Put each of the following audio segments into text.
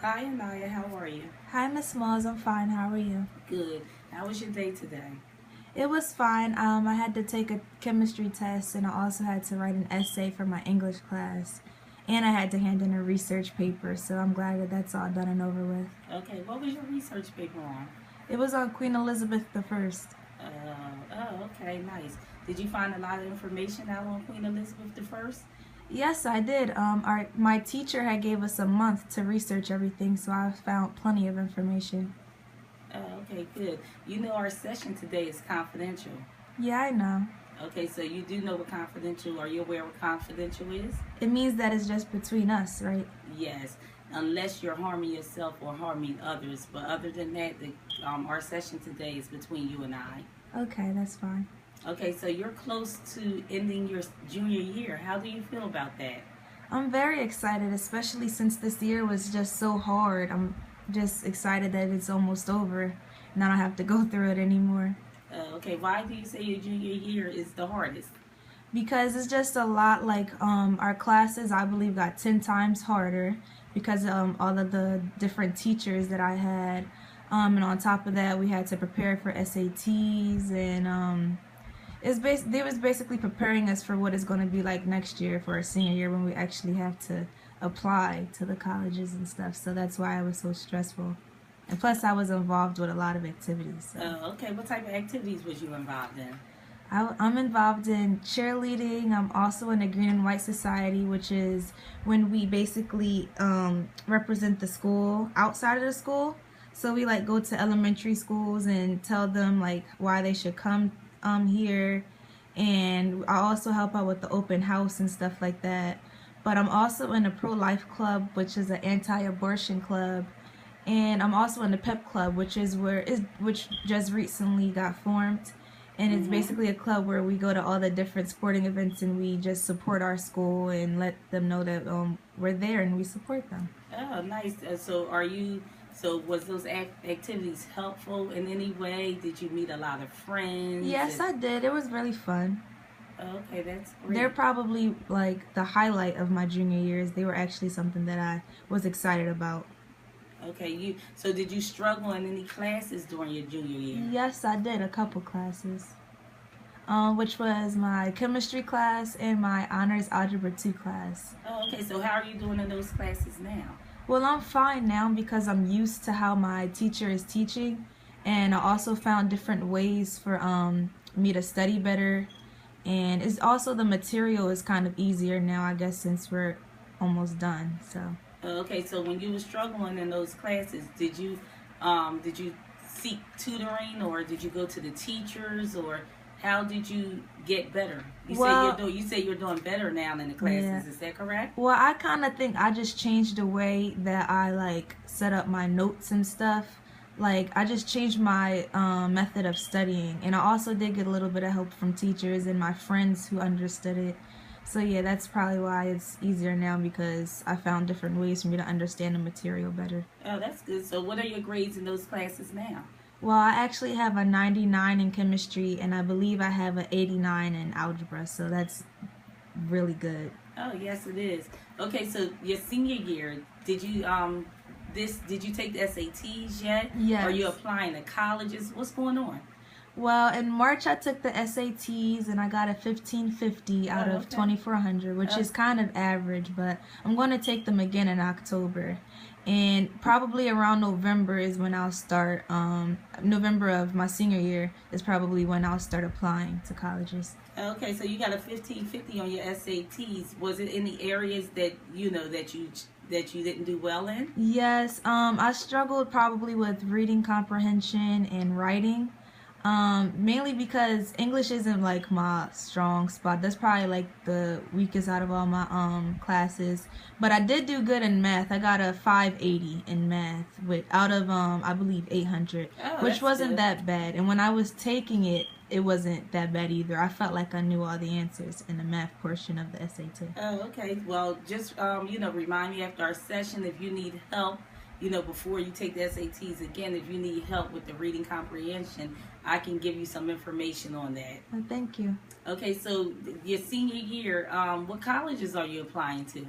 Hi, Anaya. How are you? Hi, Miss Smalls. I'm fine. How are you? Good. How was your day today? It was fine. I had to take a chemistry test, and I also had to write an essay for my English class, and I had to hand in a research paper. So I'm glad that that's all done and over with. Okay. What was your research paper on? It was on Queen Elizabeth I. Okay. Nice. Did you find a lot of information out on Queen Elizabeth the First? Yes, I did. My teacher had gave us a month to research everything, so I found plenty of information. Okay. Good. You know our session today is confidential. Yeah, I know. Okay. So you do know what confidential? Are you aware what confidential is? It means that it's just between us, right? Yes. Unless you're harming yourself or harming others, but other than that, our session today is between you and I. Okay, that's fine. Okay, so you're close to ending your junior year. How do you feel about that? I'm very excited, especially since this year was just so hard. I'm just excited that it's almost over and I don't have to go through it anymore. Okay, why do you say your junior year is the hardest? Because it's just a lot like our classes, I believe, got 10 times harder because all of the different teachers that I had. And on top of that, we had to prepare for SATs and they was basically preparing us for what it's going to be like next year for our senior year when we actually have to apply to the colleges and stuff. So that's why it was so stressful. And plus, I was involved with a lot of activities. So. Okay, what type of activities was you involved in? I'm involved in cheerleading. I'm also in the Green and White Society, which is when we basically represent the school outside of the school. So we like go to elementary schools and tell them like why they should come here, and I also help out with the open house and stuff like that. But I'm also in the pro-life club, which is an anti-abortion club, and I'm also in the pep club, which just recently got formed, and it's Mm-hmm. basically a club where we go to all the different sporting events and we just support our school and let them know that we're there and we support them. Oh, nice. So was those activities helpful in any way? Did you meet a lot of friends? Yes, I did. It was really fun. Okay, that's They're great. probably like the highlight of my junior years. They were actually something that I was excited about. Okay, so did you struggle in any classes during your junior year? Yes, I did a couple classes, which was my chemistry class and my honors algebra 2 class. Oh, okay. So how are you doing in those classes now? Well, I'm fine now because I'm used to how my teacher is teaching, and I also found different ways for me to study better. And it's also the material is kind of easier now, I guess, since we're almost done. So. Okay, so when you were struggling in those classes, did you seek tutoring or did you go to the teachers or how did you get better? Well, You say you're doing better now in the yeah. classes. Is that correct? Well, I kind of think I just changed the way that I like set up my notes and stuff. Like I just changed my method of studying, and I also did get a little bit of help from teachers and my friends who understood it. So yeah, that's probably why it's easier now because I found different ways for me to understand the material better. Oh, that's good. So what are your grades in those classes now? Well, I actually have a 99 in chemistry, and I believe I have an 89 in algebra, so that's really good. Oh, yes, it is. Okay, so your senior year, did you take the SATs yet? Are you Yes. applying to colleges? What's going on? Well, in March I took the SATs and I got a 1550 out Oh, of okay. 2400, which Uh, is kind of average, but I'm going to take them again in October. And probably around November is when I'll start, November of my senior year is probably when I'll start applying to colleges. Okay, so you got a 1550 on your SATs. Was it any areas that that you didn't do well in? Yes, I struggled probably with reading comprehension and writing. Mainly because English isn't like my strong spot. That's probably like the weakest out of all my classes. But I did do good in math. I got a 580 in math with out of I believe 800, Oh, which that's wasn't good. that bad. And when I was taking it, it wasn't that bad either. I felt like I knew all the answers in the math portion of the SAT. Oh, okay. Well, just remind me after our session if you need help. Before you take the SATs again, if you need help with the reading comprehension, I can give you some information on that. Thank you. Okay, so your senior year, what colleges are you applying to?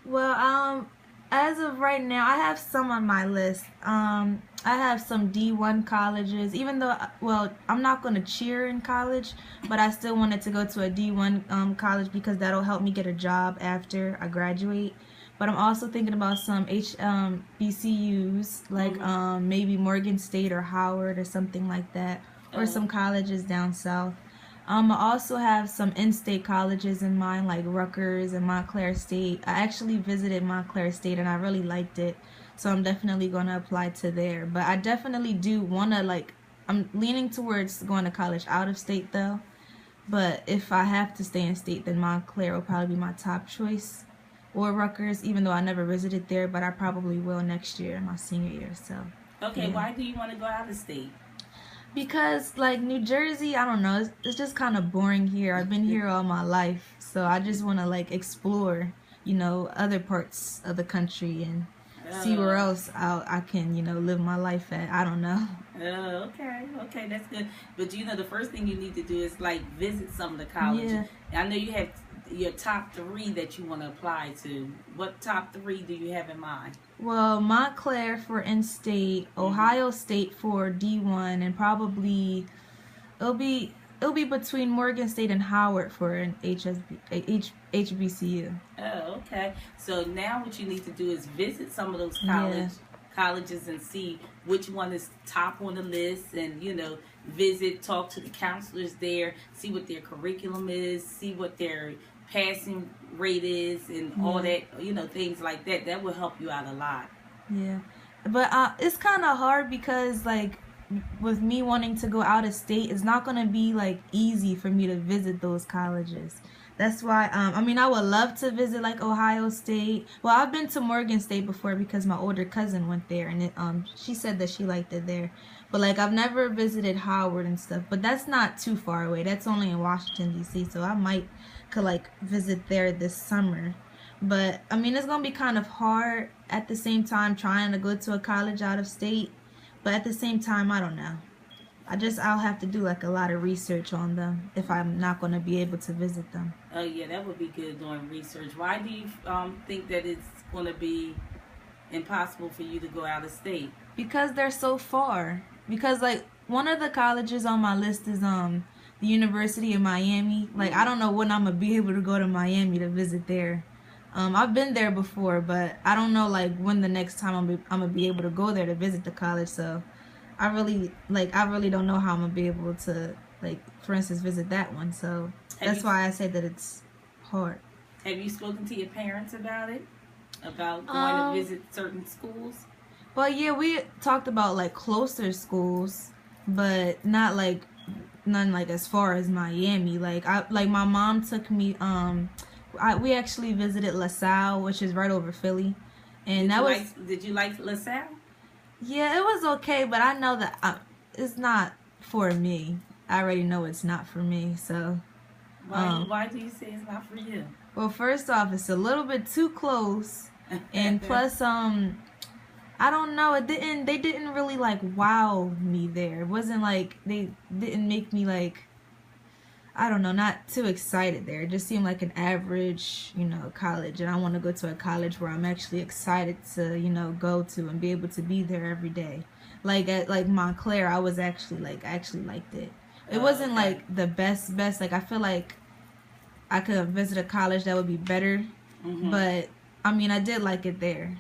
Well, as of right now, I have some on my list. I have some D1 colleges, even though, well, I'm not going to cheer in college, but I still wanted to go to a D1 college because that'll help me get a job after I graduate. But I'm also thinking about some HBCUs, like maybe Morgan State or Howard or something like that, or some colleges down south. I also have some in-state colleges in mind, like Rutgers and Montclair State. I actually visited Montclair State and I really liked it, so I'm definitely going to apply to there. But I definitely do want to, like, I'm leaning towards going to college out of state though. But if I have to stay in state, then Montclair will probably be my top choice. Or Rutgers, even though I never visited there, but I probably will next year, my senior year. So. Okay, yeah. Why do you want to go out of state? Because, like, New Jersey, I don't know, it's just kind of boring here. I've been here all my life, so I just want to, like, explore, you know, other parts of the country and see where else I can, you know, live my life at. I don't know. Oh, okay, that's good. But, you know, the first thing you need to do is, like, visit some of the colleges. Yeah. I know you have your top 3 that you want to apply to. What top 3 do you have in mind? Well, Montclair for in-state, Ohio State for D1, and probably it'll be between Morgan State and Howard for an HBCU. Oh, okay. So now what you need to do is visit some of those colleges and see which one is top on the list, and, you know, talk to the counselors there, see what their curriculum is, see what their passing rate is, and all that, you know, things like that. That will help you out a lot. Yeah, but it's kind of hard because, like, with me wanting to go out of state, it's not going to be, like, easy for me to visit those colleges. That's why, I mean, I would love to visit, like, Ohio State. Well, I've been to Morgan State before because my older cousin went there, and she said that she liked it there. But, like, I've never visited Howard and stuff, but that's not too far away. That's only in Washington, D.C., so I could, like, visit there this summer. But, I mean, it's going to be kind of hard at the same time trying to go to a college out of state. But at the same time, I don't know. I'll have to do, like, a lot of research on them if I'm not going to be able to visit them. Oh, yeah, that would be good, doing research. Why do you think that it's going to be impossible for you to go out of state? Because they're so far. Because, like, one of the colleges on my list is the University of Miami. Like, I don't know when I'm going to be able to go to Miami to visit there. I've been there before, but I don't know, like, when the next time I'm going to be able to go there to visit the college. So I really don't know how I'm going to be able to, like, for instance, visit that one. So that's why I say that it's hard. Have you spoken to your parents about it? About going to visit certain schools? Well, yeah, we talked about, like, closer schools, but not, like, none, like, as far as Miami. Like, my mom took me, we actually visited LaSalle, which is right over Philly. And did you like LaSalle? Yeah, it was okay, but I know that it's not for me. I already know it's not for me, so. Why do you say it's not for you? Well, first off, it's a little bit too close, and plus, I don't know, they didn't really, like, wow me there. It wasn't like, they didn't make me, like, I don't know, not too excited there. It just seemed like an average, you know, college. And I want to go to a college where I'm actually excited to, you know, go to and be able to be there every day. Like at Montclair, I actually liked it. It wasn't like the best. Like, I feel like I could visit a college that would be better. But I mean, I did like it there.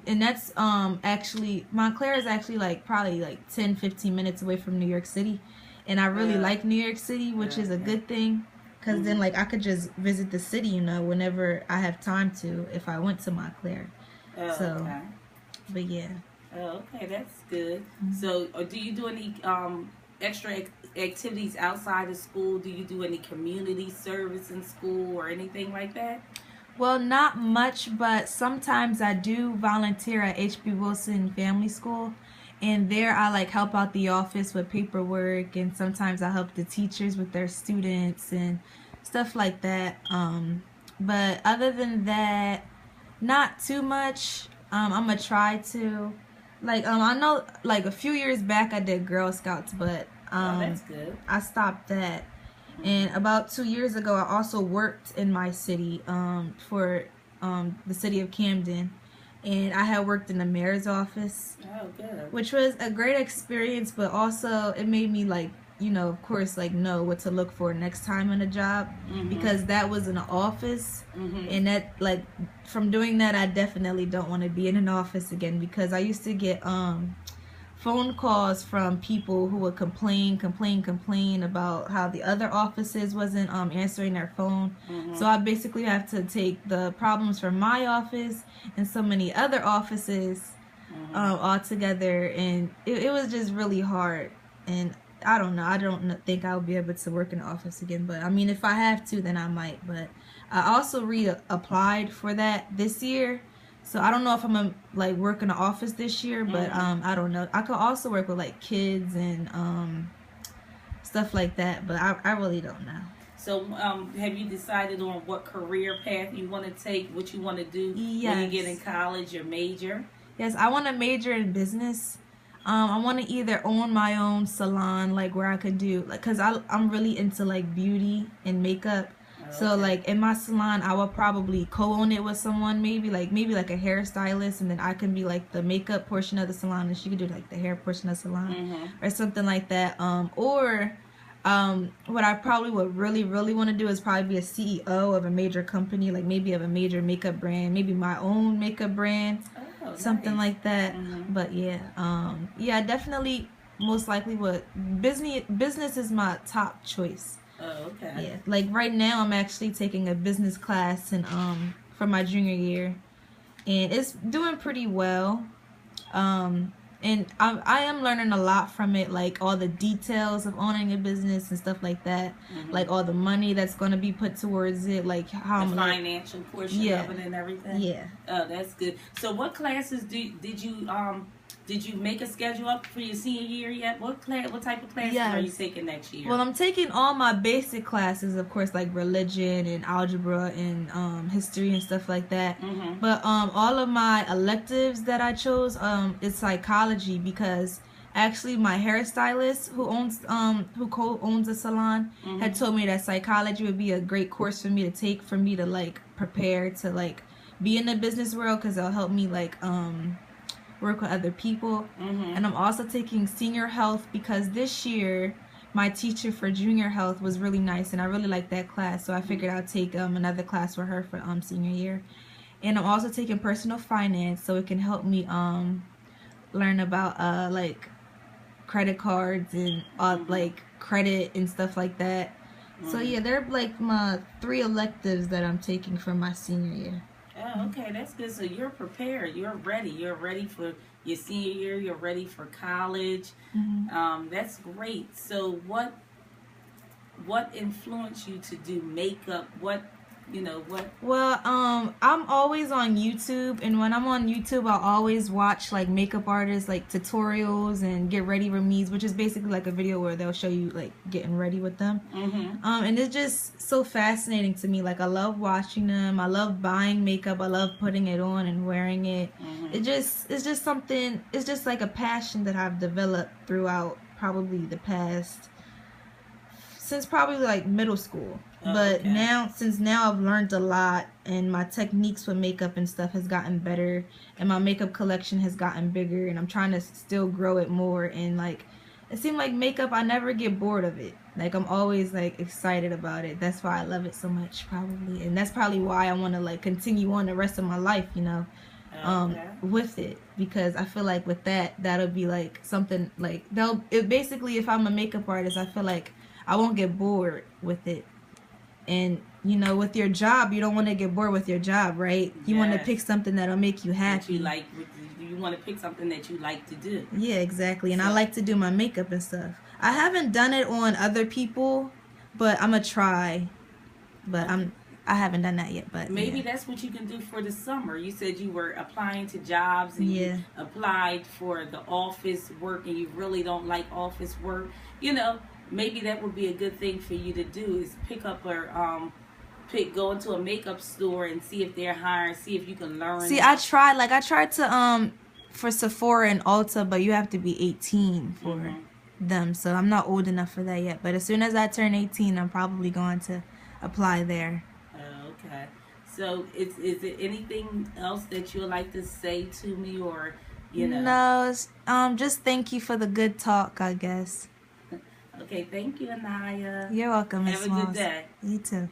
And that's actually, Montclair is actually like probably like 10-15 minutes away from New York City. And I really like New York City, which is a good thing, because then, like, I could just visit the city, you know, whenever I have time to, if I went to Montclair. But yeah. Oh, okay, that's good. So, do you do any extra activities outside of school? Do you do any community service in school or anything like that? Well, not much, but sometimes I do volunteer at H.B. Wilson Family School. And there I, like, help out the office with paperwork, and sometimes I help the teachers with their students and stuff like that. But other than that, not too much. I'm going to try to. Like, I know, like, a few years back I did Girl Scouts, but that's good. I stopped that. And about 2 years ago, I also worked in my city for the city of Camden. and I had worked in the mayor's office. Oh, good. Which was a great experience, but also it made me like, you know, of course, like know what to look for next time in a job, because that was in an office, and that, like, from doing that, I definitely don't want to be in an office again, because I used to get phone calls from people who would complain about how the other offices wasn't answering their phone. So I basically have to take the problems from my office and so many other offices all together, and it was just really hard. And I don't know, I don't think I'll be able to work in the office again, but I mean, if I have to, then I might. But I also applied for that this year, so I don't know if I'm gonna like work in the office this year, but I don't know. I could also work with like kids and stuff like that, but I really don't know. So have you decided on what career path you want to take, what you want to do Yes. when you get in college, your major? Yes, I want to major in business. I want to either own my own salon, like where I could do, like, cause I'm really into like beauty and makeup. So like in my salon, I would probably co-own it with someone, maybe like a hairstylist, and then I can be like the makeup portion of the salon, and she could do like the hair portion of the salon, or something like that. Or what I probably would really want to do is probably be a CEO of a major company, like maybe of a major makeup brand, maybe my own makeup brand. Something like that. But yeah, I definitely most likely would. Business is my top choice. Oh, okay. Yeah, like right now I'm actually taking a business class and for my junior year, and it's doing pretty well. And I am learning a lot from it, like all the details of owning a business and stuff like that, like all the money that's going to be put towards it, like how the financial portion of it and everything. Yeah. Oh, that's good. So what classes did you make a schedule up for your senior year yet? What type of classes are you taking next year? Well, I'm taking all my basic classes, of course, like religion and algebra and history and stuff like that. But all of my electives that I chose is psychology, because actually my hairstylist who co-owns a salon had told me that psychology would be a great course for me to take, for me to like prepare to like be in the business world, because it'll help me like work with other people. And I'm also taking senior health, because this year my teacher for junior health was really nice and I really liked that class, so I figured I'd take another class for her for senior year. And I'm also taking personal finance, so it can help me learn about like credit cards and like credit and stuff like that. So yeah, they're like my 3 electives that I'm taking for my senior year. Oh, okay, that's good. So you're prepared. You're ready. You're ready for your senior year. You're ready for college. That's great. So what influenced you to do makeup? Well, I'm always on YouTube, and when I'm on YouTube, I'll always watch like makeup artists, like tutorials and get ready with me's, which is basically like a video where they'll show you like getting ready with them. And it's just so fascinating to me. Like, I love watching them. I love buying makeup. I love putting it on and wearing it. It's just something. It's just like a passion that I've developed throughout probably the past, since probably like middle school. But since now I've learned a lot, and my techniques with makeup and stuff has gotten better, and my makeup collection has gotten bigger, and I'm trying to still grow it more. And like, it seems like makeup, I never get bored of it. Like, I'm always like excited about it. That's why I love it so much, probably. And that's probably why I want to like continue on the rest of my life, you know, with it, because I feel like with that'll be like something like basically, if I'm a makeup artist, I feel like I won't get bored with it. And you know, with your job, you don't want to get bored with your job, right? You want to pick something that'll make you happy. You want to pick something that you like to do. Yeah, exactly. And I like to do my makeup and stuff. I haven't done it on other people, but I'm gonna try. But I haven't done that yet. But maybe that's what you can do for the summer. You said you were applying to jobs, and you applied for the office work, and you really don't like office work. You know, maybe that would be a good thing for you to do, is pick up or go into a makeup store and see if they're hiring, see if you can learn. See, I tried to for Sephora and Ulta, but you have to be 18 for them, so I'm not old enough for that yet. But as soon as I turn 18, I'm probably going to apply there. Oh, okay. So is it anything else that you would like to say to me, or you know? No, just thank you for the good talk, I guess. Okay, thank you, Anaya. You're welcome, Miss Have a good Smalls. day. You too.